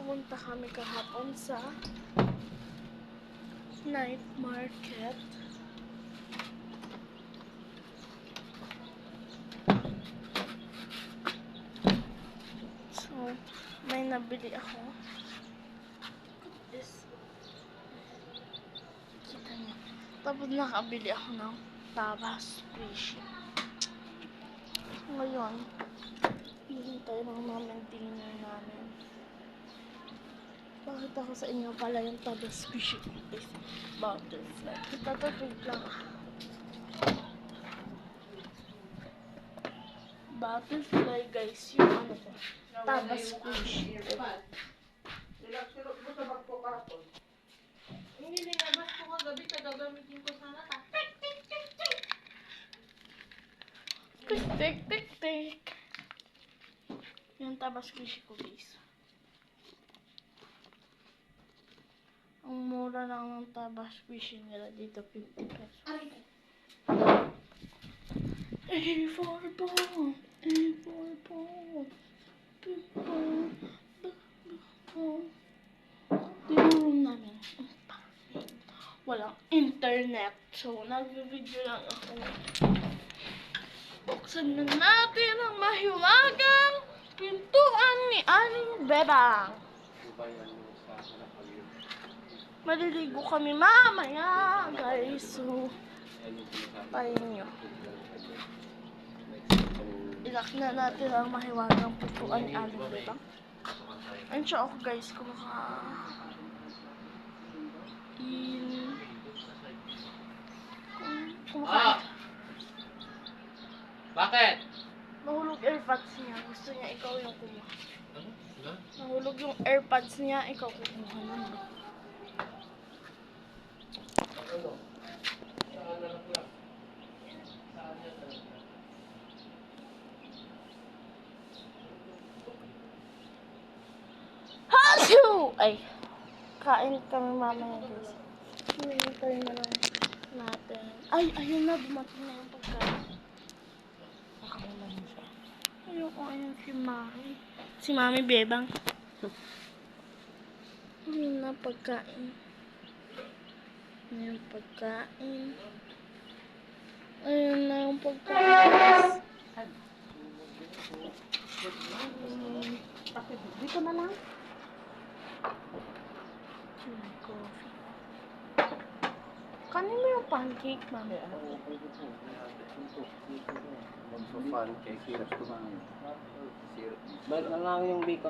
pumunta kami kahapon sa night market. So, may nabili ako. This. Kita niyo. Tapos nakabili ako ng tabas squishy. Ngayon, hihintay lang namin dinner namin. Bakit ako sa inyo pala yung tabas squishy is butterfly. Itatapig lang. Butterfly guys, yung ano ko. Tabas squishy. Hindi nilabas ko kagabi, gagamitin ko sana. Tik, tik, tik. Yung tabas squishy cookies. Ang mura lang ng tabas squishy nila dito, 50 pesos. A4 ball, A4 ball, big ball, big ball. Tinurong namin. Walang internet. So, nag-video lang ako. Buksan na natin ang mahiwagang pintuan ni Aling Bebang. Maliligo kami mamaya, guys. So, tayo nyo. Ilak na natin ang mahiwagang pintuan ni Aling Bebang. Ayun siya ako, guys. Kumakain. Bakit? Nahulog airpods niya. Gusto niya ikaw yung kumuha. Nahulog yung airpods niya. Ikaw kumuha naman. Hasyo! Ay. Kain kami mamaya, guys. Hinihintay na lang natin. Ay, ayun na. Dumating na yung pagkain. Nakailan siya. Ayoko, ayun si Mami. Si Mami Bebang. Ayun na pagkain. Ayun pagkain. Ayun na yung pagkain. Dito na lang. Coffee. Kanin mo yung pancake, Mami. Pancake, syrup. Balik na lang yung bacon.